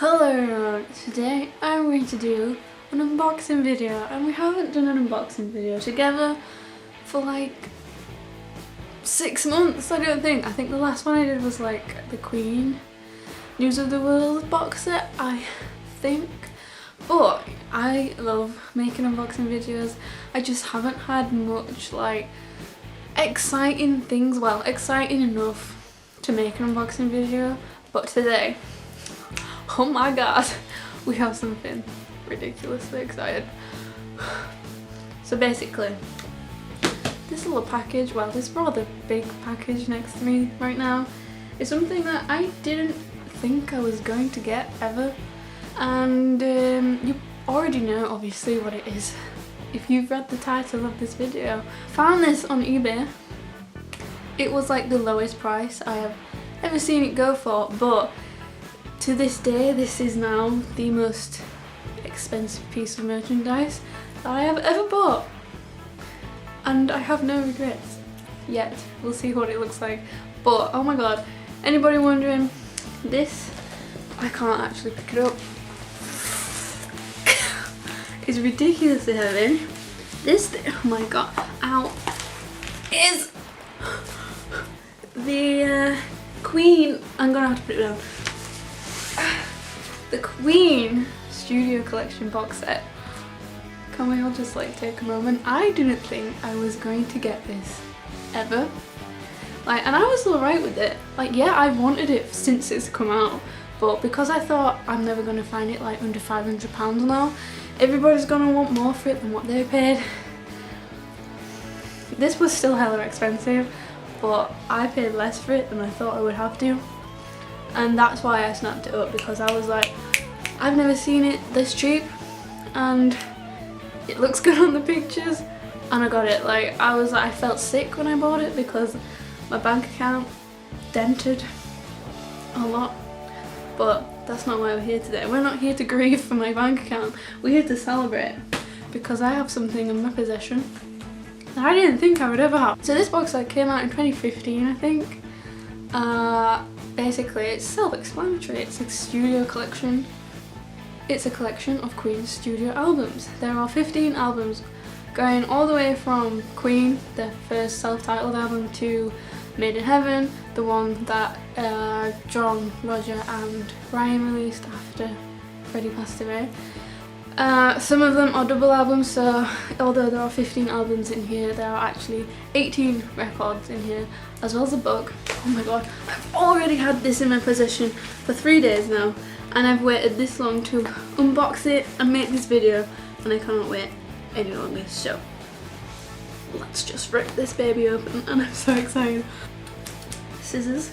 Hello everyone, today I'm going to do an unboxing video, and we haven't done an unboxing video together for like 6 months, I don't think. I think the last one I did was like the Queen News of the World box set, I think. But I love making unboxing videos. I just haven't had much like exciting things, well, exciting enough to make an unboxing video. But today, oh my god, we have something ridiculously excited. So basically, this little package, well, this rather big package next to me right now, is something that I didn't think I was going to get ever. And you already know obviously what it is if you've read the title of this video. Found this on eBay. It was like the lowest price I have ever seen it go for, but to this day this is now the most expensive piece of merchandise that I have ever bought, and I have no regrets yet. We'll see what it looks like, but oh my god, anybody wondering, this, I can't actually pick it up. It's ridiculously heavy. This thing, oh my god, ow, is the Queen, I'm gonna have to put it down, the Queen Studio Collection box set. Can we all just like take a moment? I didn't think I was going to get this ever. Like, and I was alright with it. Like, yeah, I wanted it since it's come out, but because I thought I'm never gonna find it like under £500 now, everybody's gonna want more for it than what they paid. This was still hella expensive, but I paid less for it than I thought I would have to. And that's why I snapped it up, because I was like, I've never seen it this cheap and it looks good on the pictures, and I got it. Like, I felt sick when I bought it because my bank account dented a lot, but that's not why we're here today. We're not here to grieve for my bank account, we're here to celebrate because I have something in my possession that I didn't think I would ever have. So this box set came out in 2015, I think. Basically, it's self-explanatory. It's a studio collection. It's a collection of Queen's studio albums. There are 15 albums going all the way from Queen, their first self-titled album, to Made in Heaven, the one that John, Roger and Ryan released after Freddie passed away. Some of them are double albums, so although there are 15 albums in here, there are actually 18 records in here, as well as a book. Oh my god, I've already had this in my possession for 3 days now, and I've waited this long to unbox it and make this video, and I cannot wait any longer. So let's just rip this baby open, and I'm so excited. Scissors,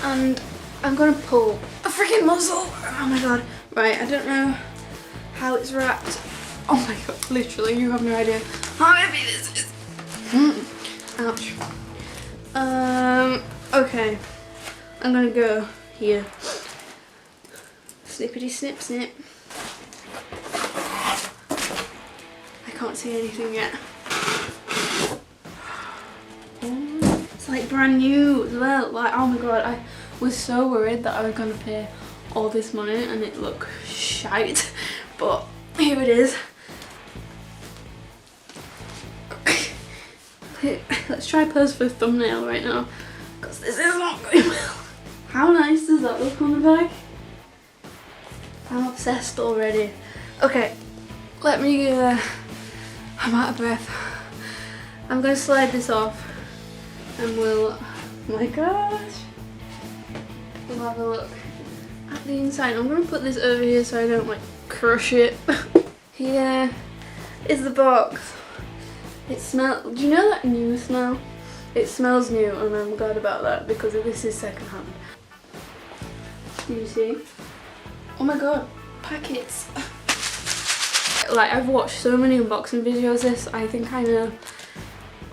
and I'm gonna pull a freaking muzzle. Oh my god. Right, I don't know how it's wrapped. Oh my god, literally, you have no idea how heavy this is. Ouch. Okay, I'm gonna go here. Snippity snip snip. I can't see anything yet. It's like brand new as well. Like, oh my god, I was so worried that I was gonna pay all this money and it looked shite, but here it is. Let's try pose for a thumbnail right now, because this is not going well. How nice does that look on the back? I'm obsessed already. Okay, let me, I'm out of breath. I'm gonna slide this off and we'll, oh my gosh, we'll have a look at the inside. I'm gonna put this over here so I don't like crush it. Here is the box. It smells, do you know that new smell? It smells new, and I'm glad about that because this is secondhand. Do you see? Oh my god, packets. Like, I've watched so many unboxing videos of this, I think I know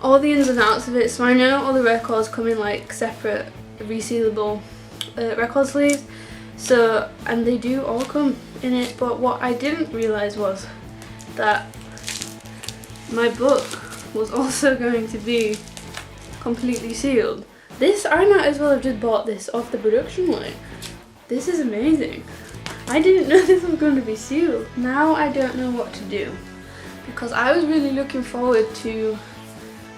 all the ins and outs of it. So I know all the records come in like separate resealable record sleeves. So, and they do all come in it, but what I didn't realise was that my book was also going to be completely sealed. This, I might as well have just bought this off the production line. This is amazing. I didn't know this was going to be sealed. Now I don't know what to do, because I was really looking forward to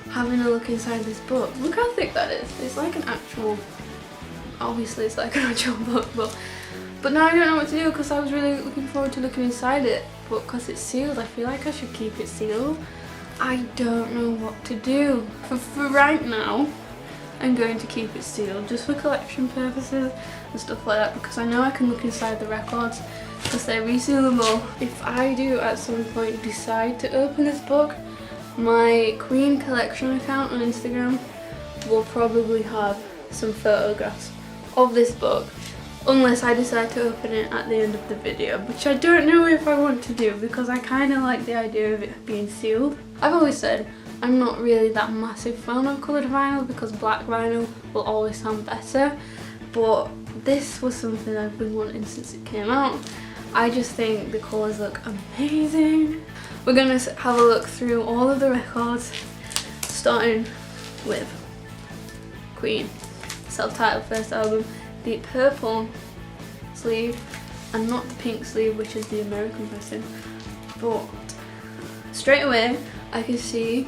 having a look inside this book. Look how thick that is. It's like an actual, obviously it's like an actual book, but now I don't know what to do, because I was really looking forward to looking inside it, but because it's sealed I feel like I should keep it sealed. I don't know what to do. For right now I'm going to keep it sealed, just for collection purposes and stuff like that, because I know I can look inside the records because they're resealable. If I do at some point decide to open this book, my Queen collection account on Instagram will probably have some photographs of this book, unless I decide to open it at the end of the video, which I don't know if I want to do, because I kind of like the idea of it being sealed. I've always said I'm not really that massive fan of coloured vinyl, because black vinyl will always sound better, but this was something I've been wanting since it came out. I just think the colours look amazing. We're going to have a look through all of the records, starting with Queen, self-titled first album, the purple sleeve and not the pink sleeve, which is the American pressing. But straight away I can see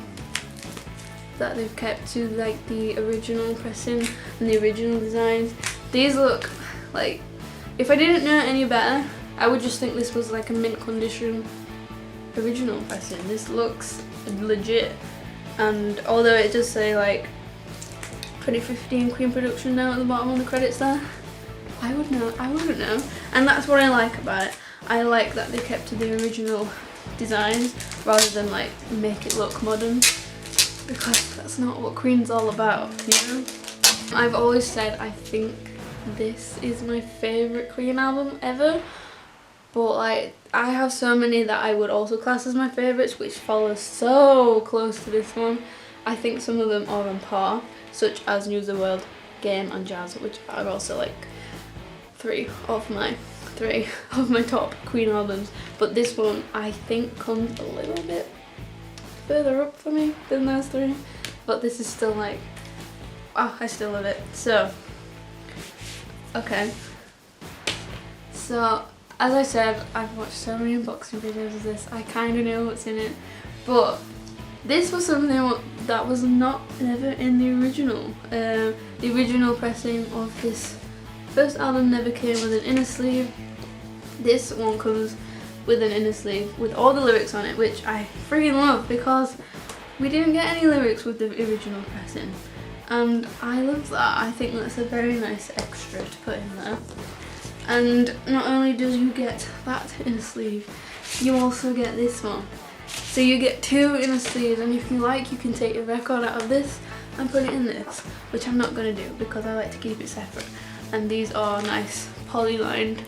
that they've kept to like the original pressing and the original designs. These look like, if I didn't know any better, I would just think this was like a mint condition original pressing. This looks legit, and although it does say like 2015 Queen production now at the bottom of the credits there, I wouldn't know, and that's what I like about it. I like that they kept to the original designs rather than like make it look modern, because that's not what Queen's all about, you know? I've always said I think this is my favourite Queen album ever, but like I have so many that I would also class as my favourites, which follow so close to this one. I think some of them are on par, such as News of the World, Game and Jazz, which are also like three of my top Queen albums, but this one I think comes a little bit further up for me than those three, but this is still like, oh, I still love it. So okay, so as I said, I've watched so many unboxing videos of this, I kind of know what's in it, but this was something that was never in the original. The original pressing of this first album never came with an inner sleeve. This one comes with an inner sleeve with all the lyrics on it, which I freaking love, because we didn't get any lyrics with the original pressing, and I love that. I think that's a very nice extra to put in there. And not only does you get that inner sleeve, you also get this one. So you get two inner sleeves, and if you like, you can take your record out of this and put it in this, which I'm not going to do because I like to keep it separate. And these are nice poly-lined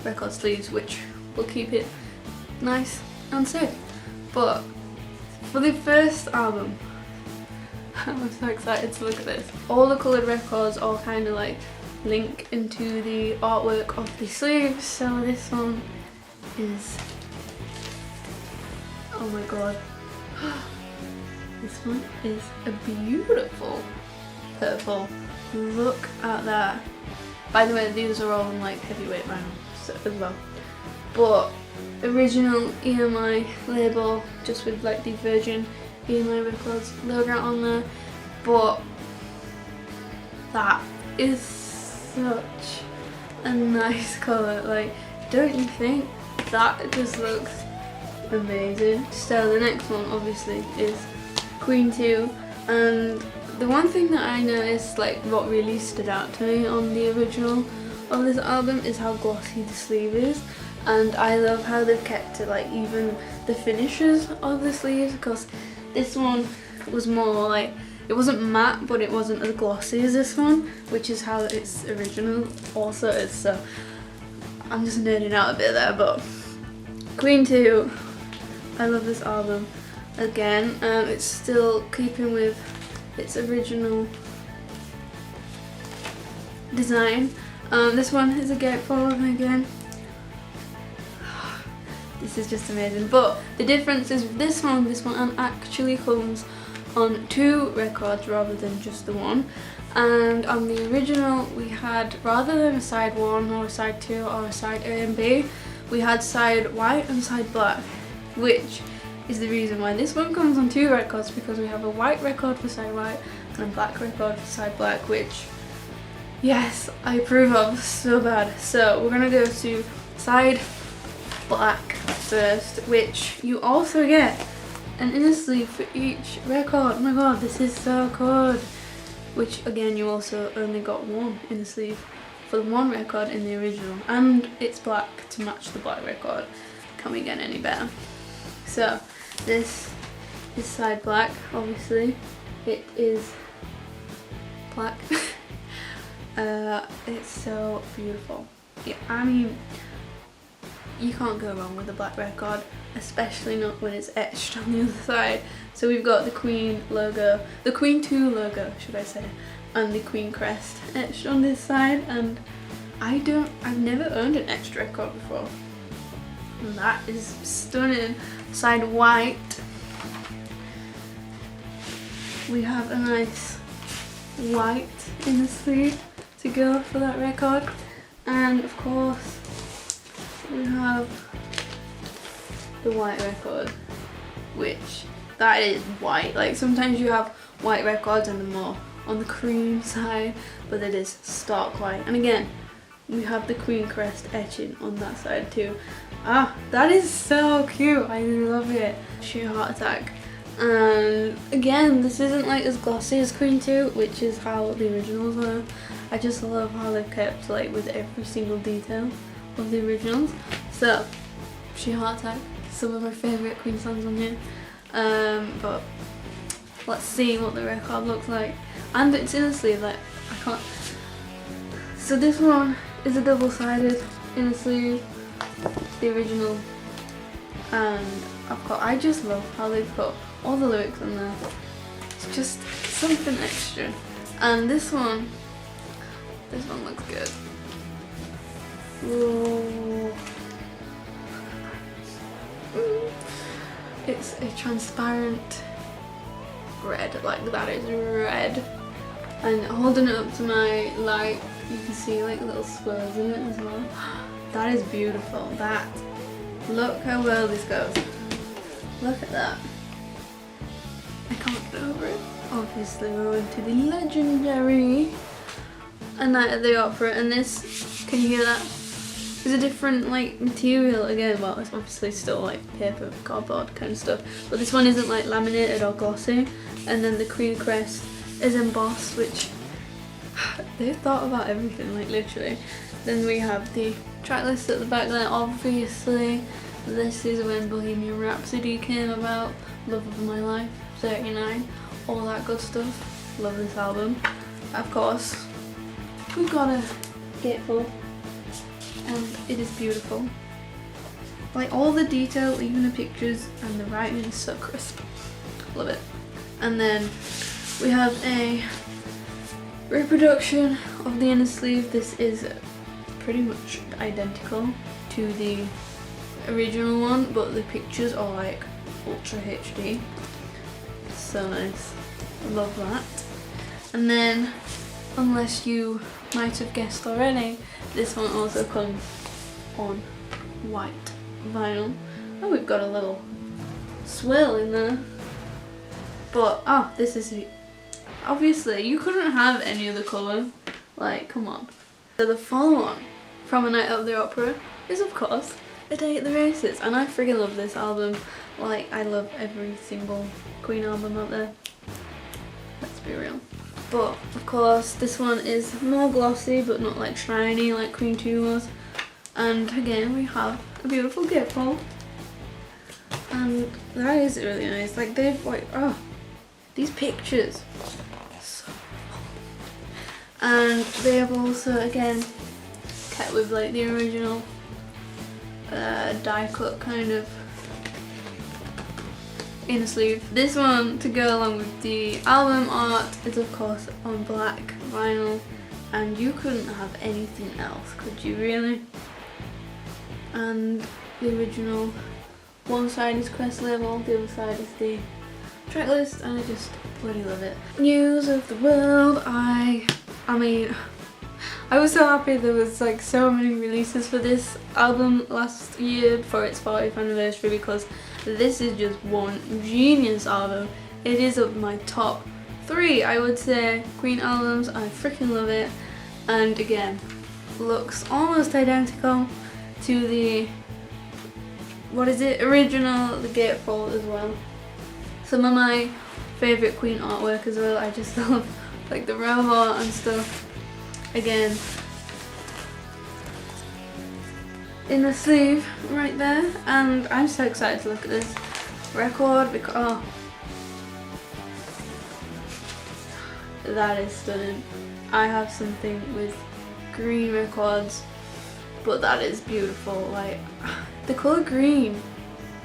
record sleeves, which will keep it nice and safe. But for the first album, I'm so excited to look at this. All the coloured records all kind of like link into the artwork of the sleeves. So this one is, oh my god, this one is a beautiful purple. Look at that. By the way, these are all in like heavyweight vinyl as well, but original EMI label, just with like the Virgin EMI Records logo on there. But that is such a nice colour, like, don't you think? That just looks amazing. So the next one obviously is Queen 2, and the one thing that I noticed, like what really stood out to me on the original of this album, is how glossy the sleeve is, and I love how they've kept to like even the finishes of the sleeves, because this one was more like, it wasn't matte but it wasn't as glossy as this one, which is how its original also is. So I'm just nerding out a bit there, but Queen 2, I love this album. Again, it's still keeping with its original design. This one is a gatefold again. This is just amazing, but the difference is this one actually comes on 2 records rather than just the one. And on the original we had, rather than a side 1 or a side 2 or a side A and B, we had side white and side black, which is the reason why this one comes on 2 records, because we have a white record for side white and a black record for side black, which, yes, I approve of so bad. So we're gonna go to side black first, which you also get an inner sleeve for each record. Oh my god, this is so good. Which again, you also only got 1 inner sleeve for the 1 record in the original, and it's black to match the black record. Can we get any better? So this is side black, obviously. It is black. It's so beautiful. Yeah, I mean, you can't go wrong with a black record, especially not when it's etched on the other side. So we've got the Queen logo, the Queen 2 logo should I say, and the Queen crest etched on this side, and I've never owned an etched record before. And that is stunning. Side white, we have a nice white inner sleeve to go for that record, and of course we have the white record, which that is white. Like sometimes you have white records and they're more on the cream side, but it is stark white. And again, we have the Queen crest etching on that side too. Ah, that is so cute. I love it. Sheer heart attack. And again, this isn't like as glossy as Queen 2, which is how the originals were. I just love how they've kept like with every single detail of the originals. So, Sheer Heart Attack, some of my favourite Queen songs on here. But let's see what the record looks like. And it's inner sleeve, like I can't. So this one is a double-sided inner sleeve, the original, and I just love how they've put all the lyrics on there. It's just something extra. And this one looks good. Ooh. It's a transparent red, like that is red. And holding it up to my light, you can see like little swirls in it as well. That is beautiful. That, look how well this goes. Look at that. I can't get over it. Obviously we're going to the legendary A Night at the Opera, and this, can you hear that? There's a different like material again. Well, it's obviously still like paper, cardboard kind of stuff, but this one isn't like laminated or glossy. And then the Queen crest is embossed, which they've thought about everything, like literally. Then we have the track list at the back there, obviously. This is when Bohemian Rhapsody came about, Love of My Life, 39, all that good stuff. Love this album. Of course, we've got a gatefold, and it is beautiful. Like all the detail, even the pictures, and the writing is so crisp. Love it. And then we have a reproduction of the inner sleeve. This is pretty much identical to the original one, but the pictures are like ultra HD. So nice. Love that. And then, unless you might have guessed already, this one also comes on white vinyl. Oh, we've got a little swirl in there. But, oh, this is it. Obviously, you couldn't have any other colour. Like, come on. So the follow-on from A Night at the Opera is, of course, A Day at the Races. And I freaking love this album. Like, I love every single Queen album out there. Let's be real. But, of course, this one is more glossy, but not like shiny like Queen 2 was. And again, we have a beautiful gatefold. And that is really nice. Like, they've, like, oh, these pictures. So and they have also, again, kept with like the original die cut kind of inner sleeve. This one, to go along with the album art, is of course on black vinyl, and you couldn't have anything else, could you really? And the original, one side is crest label, the other side is the Tracklist, and I just bloody love it. News of the world. I mean, I was so happy there was like so many releases for this album last year for its 40th anniversary, because this is just one genius album. It is up my top 3, I would say, Queen albums. I freaking love it. And again, looks almost identical to the, what is it, original, the gatefold as well. Some of my favourite Queen artwork as well. I just love like the robot and stuff. Again, in the sleeve right there, and I'm so excited to look at this record because, oh, that is stunning. I have something with green records, but that is beautiful. Like, the colour green,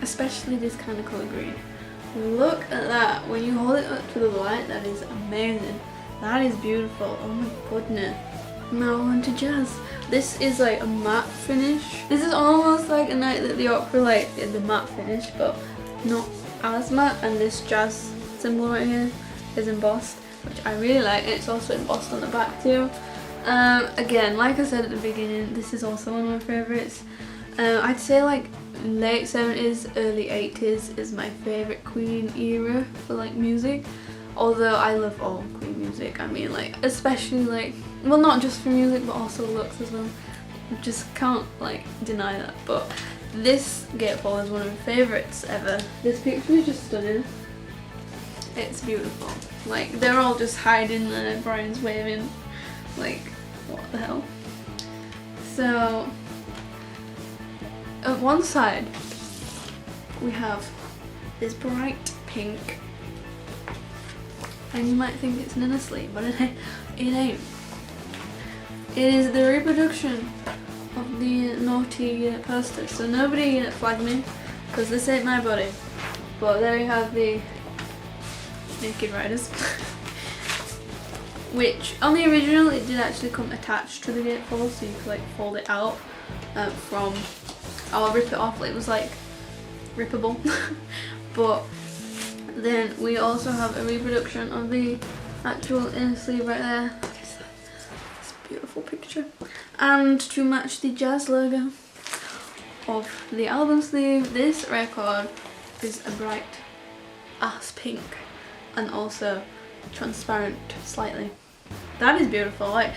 especially this kind of colour green. Look at that. When you hold it up to the light, that is amazing. That is beautiful. Oh my goodness. Now on to jazz. This is like a matte finish. This is almost like a Night at the Opera, like the matte finish, but not as matte. And this jazz symbol right here is embossed, which I really like. It's also embossed on the back too. Again, like I said at the beginning, this is also one of my favourites. I'd say like late 70s, early 80s is my favourite Queen era for like music. Although I love all Queen music. I mean, like, especially like, well, not just for music but also looks as well. Just can't like deny that. But this gatefold is one of my favourites ever. This picture is just stunning. It's beautiful. Like, they're all just hiding there, Brian's waving. Like, what the hell? So, at one side, we have this bright pink. And you might think it's an inner sleeve, but it ain't. It is the reproduction of the naughty poster. So nobody flag me, because this ain't my body. But there you have the Naked Riders. Which, on the original, it did actually come attached to the gatefold, so you could like fold it out from, or rip it off. It was like rippable. But then we also have a reproduction of the actual inner sleeve right there. This beautiful picture. And to match the jazz logo of the album sleeve, this record is a bright ass pink and also transparent slightly. That is beautiful. Like,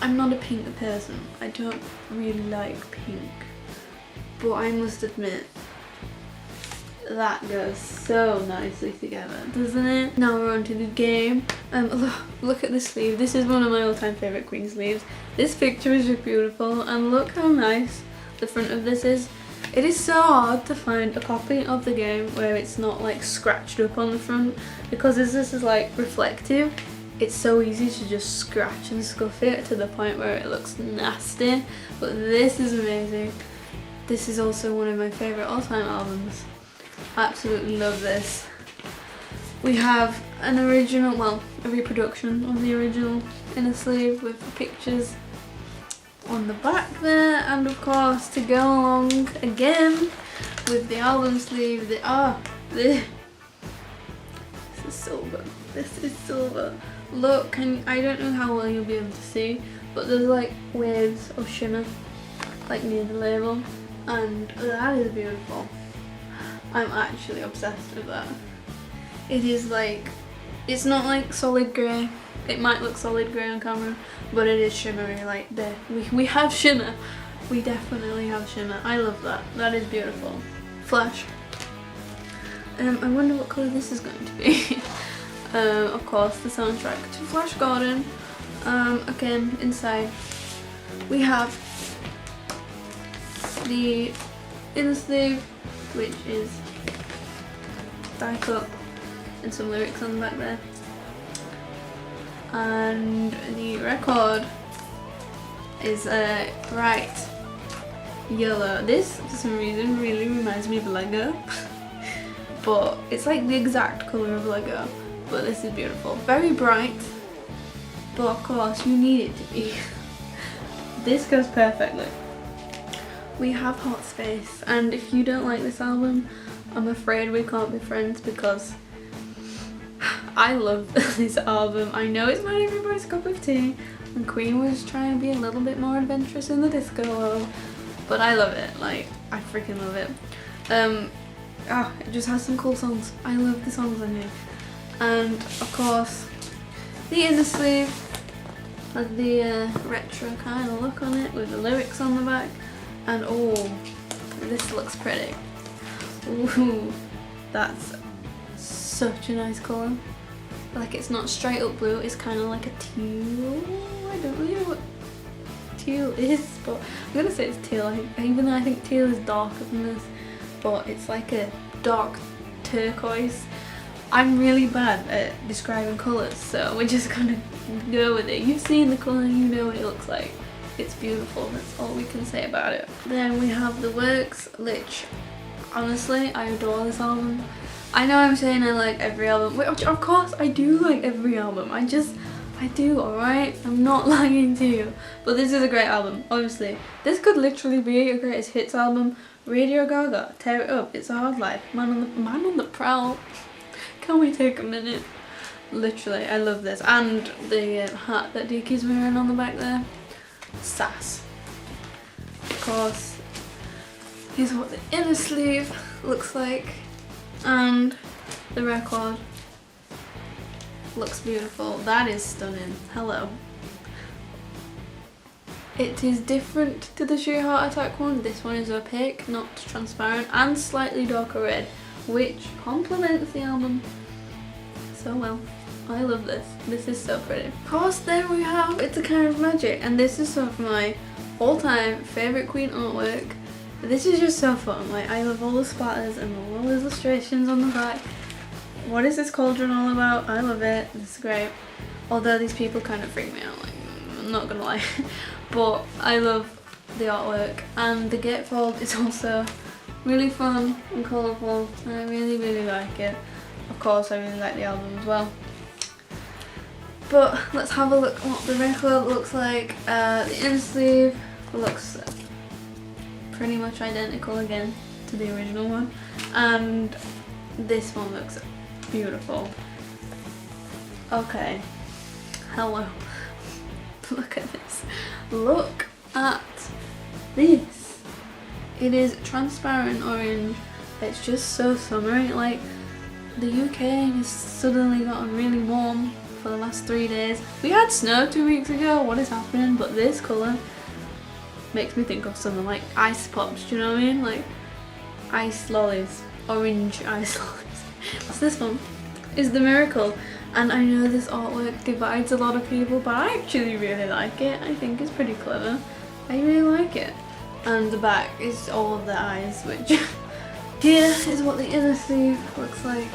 I'm not a pink person. I don't really like pink. But I must admit, that goes so nicely together, doesn't it? Now we're on to the game. Look at this sleeve. This is one of my all-time favourite Queen sleeves. This picture is just beautiful, and look how nice the front of this is. It is so hard to find a copy of the game where it's not like scratched up on the front, because as this is like reflective, it's so easy to just scratch and scuff it to the point where it looks nasty. But this is amazing. This is also one of my favourite all-time albums. Absolutely love this. We have an original, well, a reproduction of the original inner sleeve with pictures on the back there, and of course to go along again with the album sleeve, this is silver. This is silver. Look, I don't know how well you'll be able to see, but there's like waves of shimmer like near the label, and that is beautiful. I'm actually obsessed with that. It is like, it's not like solid grey. It might look solid grey on camera, but it is shimmery. Like, there, we have shimmer. We definitely have shimmer. I love that. That is beautiful. Flash. I wonder what colour this is going to be. Of course, the soundtrack to Flash Gordon. Again, inside we have the inner sleeve, which is die cut and some lyrics on the back there, and the record is a bright yellow. This for some reason really reminds me of Lego. But it's like the exact colour of Lego, but this is beautiful. Very bright, but of course you need it to be. This goes perfectly. We have Hot Space, and if you don't like this album, I'm afraid we can't be friends, because I love this album. I know it's not everybody's cup of tea, and Queen was trying to be a little bit more adventurous in the disco world, but I love it. Like, I freaking love it. It just has some cool songs. I love the songs on here. And of course, the inner sleeve has the retro kind of look on it with the lyrics on the back. And oh, this looks pretty. Ooh, that's such a nice colour. Like, it's not straight up blue, it's kind of like a teal. I don't really know what teal is, but I'm gonna say it's teal, even though I think teal is darker than this, but it's like a dark turquoise. I'm really bad at describing colours, so we're just gonna go with it. You've seen the colour, you know what it looks like. It's beautiful, that's all we can say about it. Then we have The Works, which honestly, I adore this album. I know I'm saying I like every album, which of course I do like every album. I do, alright? I'm not lying to you. But this is a great album, obviously. This could literally be a greatest hits album. Radio Gaga, Tear It Up, It's a Hard Life, Man on the Prowl. Can we take a minute? Literally, I love this. And the hat that Diki's wearing on the back there. Sass. Of course, here's what the inner sleeve looks like. And the record looks beautiful. That is stunning. Hello. It is different to the Sheer Heart Attack one. This one is opaque, not transparent, and slightly darker red, which complements the album so well. I love this. This is so pretty. Of course, then we have It's a Kind of Magic, and this is some of my all-time favourite Queen artwork. This is just so fun. Like, I love all the splatters and all the illustrations on the back. What is this cauldron all about? I love it. It's great. Although these people kind of freak me out, like, I'm not gonna lie. But I love the artwork, and the gatefold is also really fun and colourful, and I really, really like it. Of course, I really like the album as well. But let's have a look at what the record looks like. The inner sleeve looks pretty much identical again to the original one, and this one looks beautiful. Okay, hello. Look at this. Look at this. It is transparent orange. It's just so summery. Like, the UK has suddenly gotten really warm for the last 3 days. We had snow 2 weeks ago. What is happening? But this colour makes me think of something like ice pops. Do you know what I mean? Like ice lollies, orange ice lollies. What's this one? Is The Miracle. And I know this artwork divides a lot of people, but I actually really like it. I think it's pretty clever. I really like it. And the back is all of the eyes, which here is what the inner sleeve looks like.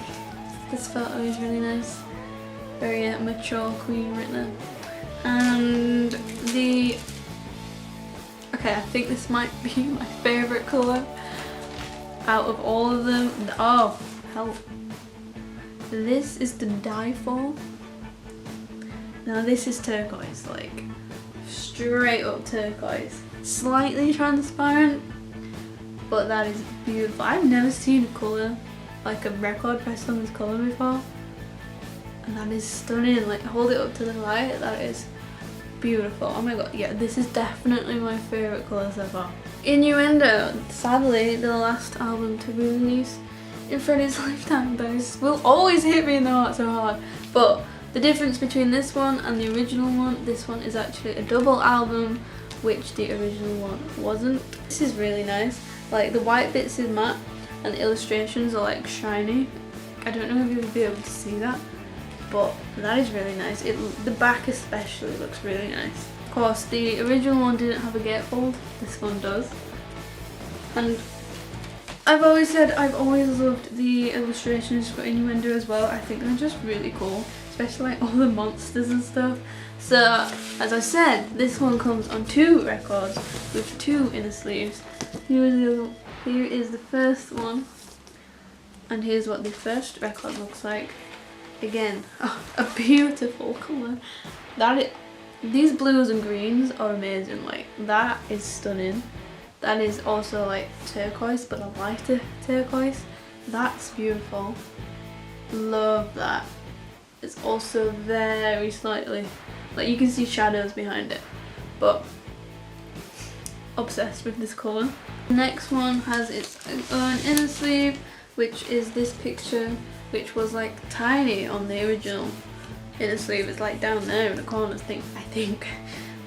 This photo is really nice. Very mature Queen right there. And the... Okay, I think this might be my favourite colour out of all of them. Oh, hell. This is to die for. Now this is turquoise, like straight up turquoise. Slightly transparent, but that is beautiful. I've never seen a colour, like a record pressed on this colour before. And that is stunning. Like, hold it up to the light, that is beautiful. Oh my god, yeah, this is definitely my favourite colour so far. Innuendo, sadly the last album to be released in Freddie's lifetime. Those will always hit me in the heart so hard. But the difference between this one and the original one, this one is actually a double album, which the original one wasn't. This is really nice. Like, the white bits is matte and the illustrations are like shiny. I don't know if you'll be able to see that, but that is really nice. The back especially looks really nice. Of course, the original one didn't have a gatefold. This one does. And I've always said I've always loved the illustrations for Innuendo as well. I think they're just really cool, especially like all the monsters and stuff. So, as I said, this one comes on 2 records with 2 inner sleeves. Here is the first one, and here's what the first record looks like. Again, a beautiful colour. These blues and greens are amazing. Like, that is stunning. That is also like turquoise, but a lighter turquoise. That's beautiful. Love that. is also very slightly, like you can see shadows behind it, but obsessed with this colour. The next one has its own inner sleeve, which is this picture, which was like tiny on the original inner sleeve. It's like down there in the corners, I think.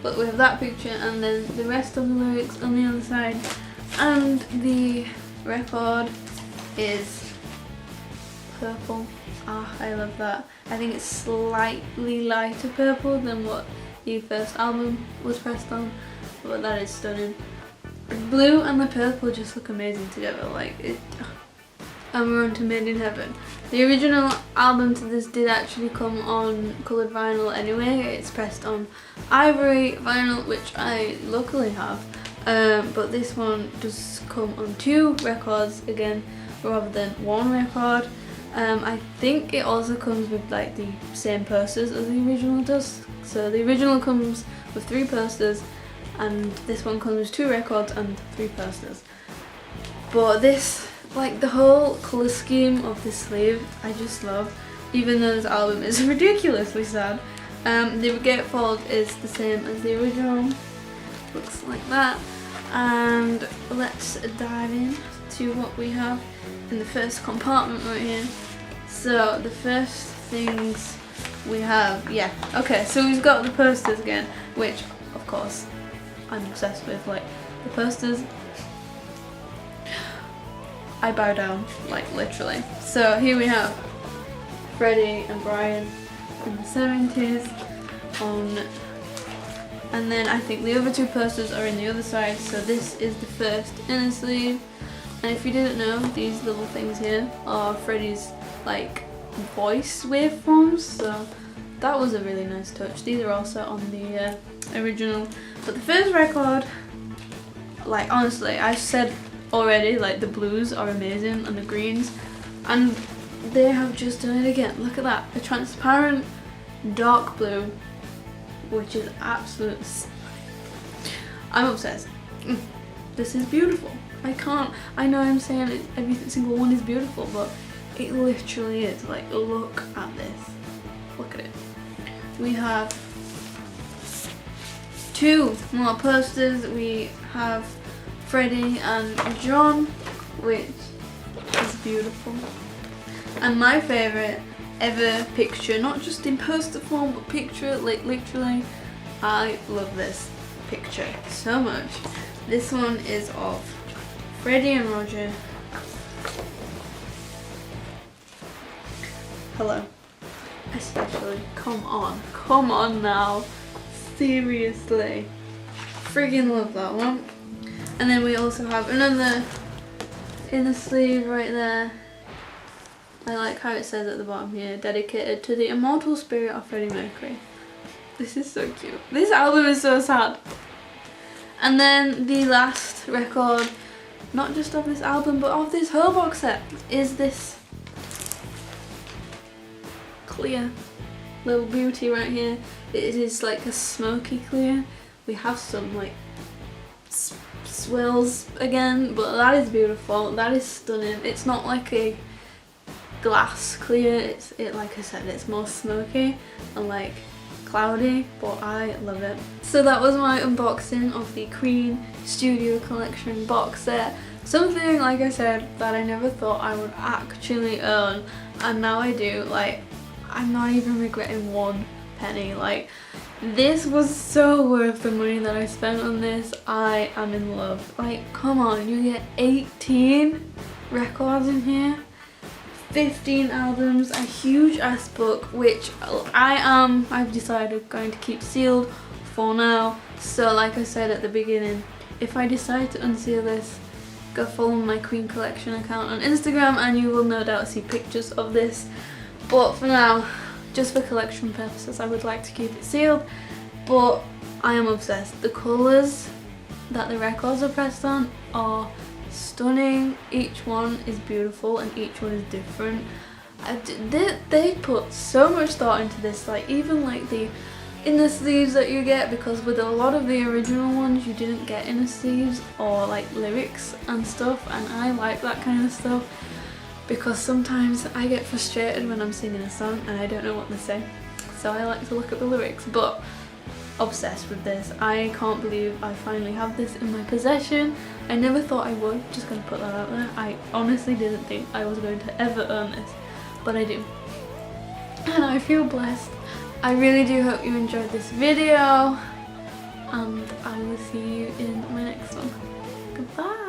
But we have that picture, and then the rest of the lyrics on the other side, and the record is purple. Ah, I love that. I think it's slightly lighter purple than what the first album was pressed on, but that is stunning. The blue and the purple just look amazing together, like it. And we're on to Made in Heaven. The original album to this did actually come on coloured vinyl anyway. It's pressed on ivory vinyl, which I luckily have, but this one does come on 2 records again rather than 1 record. I think it also comes with like the same posters as the original does. So the original comes with 3 posters, and this one comes with 2 records and 3 posters. But this, like the whole colour scheme of this sleeve, I just love, even though this album is ridiculously sad. The gatefold is the same as the original, looks like that. And let's dive in to what we have in the first compartment right here. So the first things we have, okay, so we've got the posters again, which of course I'm obsessed with. Like the posters, I bow down, like literally. So here we have Freddie and Brian in the 70s and then I think the other 2 posters are in the other side. So this is the first inner sleeve, and if you didn't know, these little things here are Freddie's like voice waveforms, so that was a really nice touch. These are also on the original, but the first record, like honestly, I've said already, like the blues are amazing and the greens, and they have just done it again. Look at that, a transparent dark blue, which is absolutely stunning. I'm obsessed. This is beautiful. I know I'm saying every single one is beautiful, but it literally is. Like, look at this. Look at it. We have 2 more posters. We have Freddie and John, which is beautiful. And my favourite ever picture, not just in poster form, but picture, like literally, I love this picture so much. This one is of Freddie and Roger. Hello. Especially, come on now. Seriously. Friggin' love that one. And then we also have another inner sleeve right there. I like how it says at the bottom here, dedicated to the immortal spirit of Freddie Mercury. This is so cute. This album is so sad. And then the last record, not just of this album, but of this whole box set, is this clear little beauty right here. It is like a smoky clear. We have some like swirls again, but that is beautiful. That is stunning. It's not like a glass clear, like I said, it's more smoky and like cloudy, but I love it. So that was my unboxing of the Queen Studio Collection box set. Something, like I said, that I never thought I would actually own, and now I do. Like, I'm not even regretting 1 penny. Like, this was so worth the money that I spent on this. I am in love. Like, come on, you get 18 records in here, 15 albums, a huge ass book, which I've decided going to keep sealed for now. So like I said at the beginning, if I decide to unseal this, go follow my Queen Collection account on Instagram and you will no doubt see pictures of this. But for now, just for collection purposes, I would like to keep it sealed. But I am obsessed. The colours that the records are pressed on are stunning. Each one is beautiful and each one is different. They put so much thought into this, like even like the inner sleeves that you get, because with a lot of the original ones you didn't get inner sleeves or like lyrics and stuff, and I like that kind of stuff. because sometimes I get frustrated when I'm singing a song and I don't know what they say, so I like to look at the lyrics. But obsessed with this. I can't believe I finally have this in my possession. I never thought I would, just gonna put that out there. I honestly didn't think I was going to ever earn this, but I do. And I feel blessed. I really do hope you enjoyed this video, and I will see you in my next one. Goodbye!